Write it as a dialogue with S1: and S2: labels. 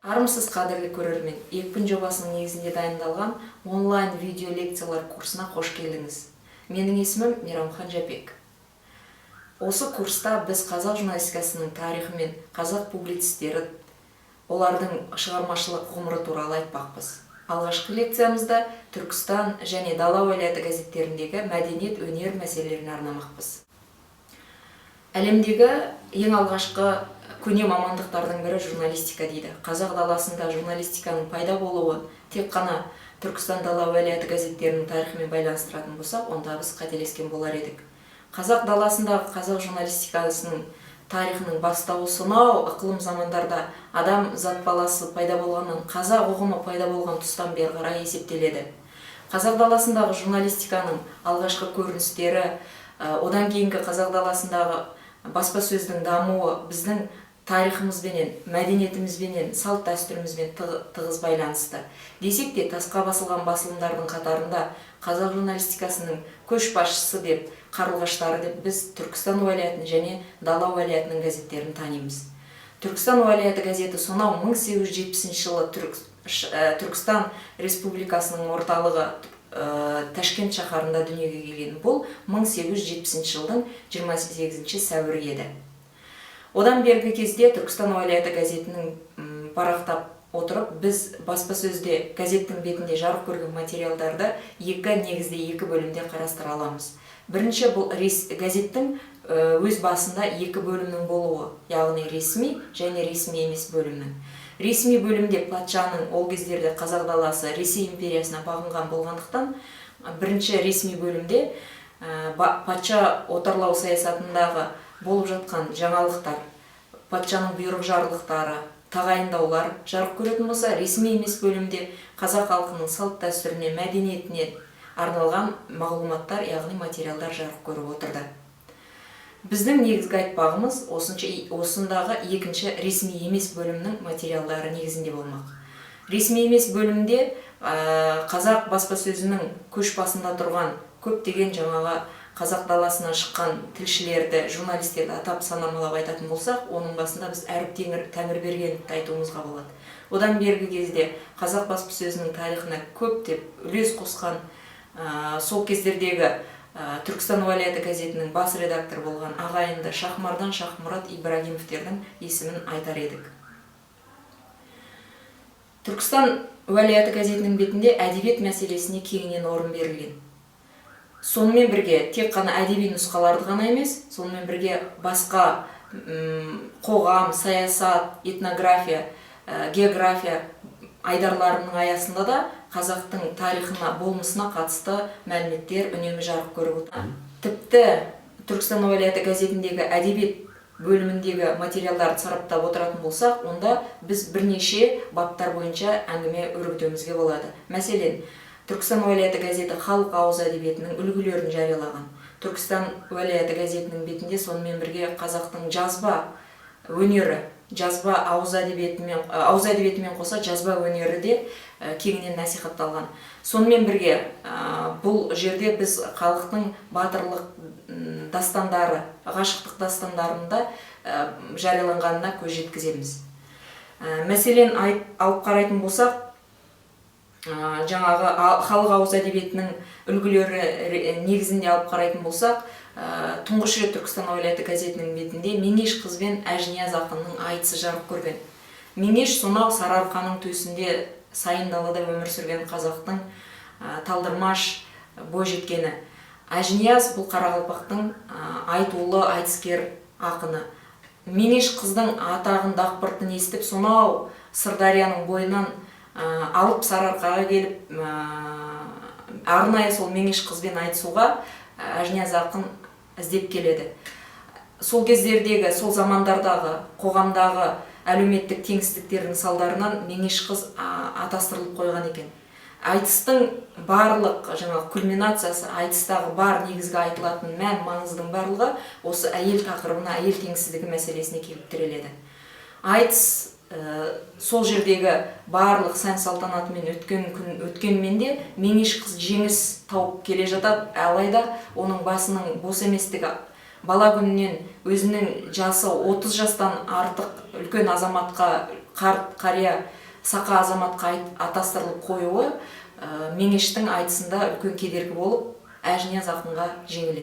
S1: Армысыз қадірлі көрермен, екпін жобасының негізінде дайындалған онлайн видео лекциялар курсына қош келдіңіз. Менің есімім Мейрамхан Жапек. Осы курста біз қазақ журналистикасының тарихы мен қазақ публицистері, олардың шығармашылық ғұмыры туралы айтпақпыз. Алғашқы лекциямызда Түркістан және Дала уәлаяты газеттеріндегі мәдениет, өнер мәселелерін арнамақпыз. Әлемдегі ең алғашқы көне мамандықтардың бірі журналистика дейді. Қазақ даласында журналистиканың пайда болуы тек қана Түркістан Дала уәлаяты газеттерінің тарихымен байланыстыратын болсақ, онда біз қателескен болар едік. Қазақ даласындағы қазақ журналистикасының тарихының бастауы сонау ықылым замандарда адам зат баласы пайда болғаннан қазақ ұғымы пайда болған тұстан бері қарай есептеледі. Қазақ даласындағы журналистиканың алғашқы көріністері, одан кейінгі қазақ даласындағы баспасөздің дамуы біздің тарихымызбенен, мәдениетімізбенен, салт дәстүрімізбен тығыз байланысты. Десек те, тасқа басылған басылымдардың қатарында қазақ журналистикасының көшбасшысы деп, қарлығаштары деп біз Түркістан уәлаятын және Дала уәлаятының газеттерін танимыз. Түркістан уәлаяты газеті сонау 1870 жылы Түркістан республикасының орталығы Ташкент шаһарында дүниеге келген. Бұл 1870 жылдың 28 сәуірі еді. Одан бергі кезде Түркістан уәлаяты газетінің парақтап отырып, біз баспасөзде газеттің бетінде жарық көрген материалдарды екі бөлімде қарастыра аламыз. Бірінші, бұл газеттің өз басында екі бөлімнің болуы, яғни ресми және ресми емес бөлімнің. Ресми бөлімде патшаның ол кездерде қазақ даласы Ресей империясына бағынған болғандықтан, бірінші ресми бөлімде патша отарлау саясатындағы болып жатқан жаңалықтар, патшаның бұйрық жарлықтары, тағайындаулар жарық көретін болса, ресми емес бөлімде қазақ халқының салт дәстүріне, мәдениетіне арналған мағлұматтар, яғни материалдар жарық көріп отырды. Біздің негізгі айтпағымыз осындағы екінші ресми емес бөлімнің материалдары негізінде болмақ. Ресми емес бөлімде қазақ баспасөзінің көш басында тұрған көптеген жаңағы қазақ даласынан шыққан тілшілерді, журналистерді атап санамалап айтатын болсақ, оның басында біз әріп Тәңірбергеновті айтуымызға болады. Одан бергі кезде қазақ баспасөзінің тарихына көп деп үлес қосқан сол кездердегі Түркістан уәлаяты газетінің бас редакторы болған ағайынды Шахмардан Шахмұрат Ибрагимовтердің есімін айтар едік. Түркістан уәлаяты газетінің бетінде әдебиет мәселесіне кеңінен орын берілген. Сонымен бірге тек қана әдеби нұсқаларды ғана емес, сонымен бірге басқа қоғам, саясат, этнография, география айдарларының аясында да қазақтың тарихына, болмысына қатысты мәліметтер үнемі жарық көріп отыр. Тіпті Түркістан уәлаяты газетіндегі әдебиет бөліміндегі материалдарды сараптап отыратын болсақ, онда біз бірнеше баптар бойынша әңгіме өрбітуімізге болады. Мәселен, Түркістан уәлаяты газеті халық ауыз әдебиетінің үлгілерін жариялаған. Түркістан уәлаяты газетінің бетінде сонымен бірге қазақтың жазба өнері, жазба ауыз әдебиетімен қоса жазба өнері де кеңінен насихатталған. Сонымен бірге бұл жерде біз халықтың батырлық дастандары, ғашықтық дастандарында жарияланғанына көз жеткіземіз. Мәселен, алып қарайтын болсақ, жаңағы халық ауыз әдебиетінің үлгілері негізінде алып қарайтын болсақ, тұңғыш рет Түркістан уәлаяты газетінің бетінде Меңеш қыз бен Әжнияз ақынның айтысы жарық көрген. Меңеш сонау Сарыарқаның төсінде сайын далада өмір сүрген қазақтың талдырмаш бойжеткені. Әжнияз бұл Қарақалпақтың айтулы айтыскер ақыны. Меңеш қыздың атағын дақпыртын естіп, сонау Сырдарияның бойынан алып Сарыарқаға келіп, арнайы сол Меңеш қызбен айтысуға Әжнияз ақын іздеп келеді. Сол кездердегі, сол замандардағы, қоғамдағы әлеуметтік теңсіздіктердің салдарынан Меңеш қыз атастырылып қойған екен. Айтыстың барлық кульминациясы, айтыстағы бар негізгі айтылатын мән маңыздың барлығы осы әйел тақырыбына, әйел теңсіздігі мәселесіне келіп тіреледі. Айтыс сол жердегі барлық сән салтанатымен өткенмен де Меңеш қыз жеңіс тауып келе жатады, алайда оның басының бос еместігі, бала күнінен өзінің жасы 30 жастан артық үлкен азаматқа қария сақа азаматқа атастырылып қоюы меңештің айтысында үлкен кедергі болып әжінияз ақынға жеңіледі.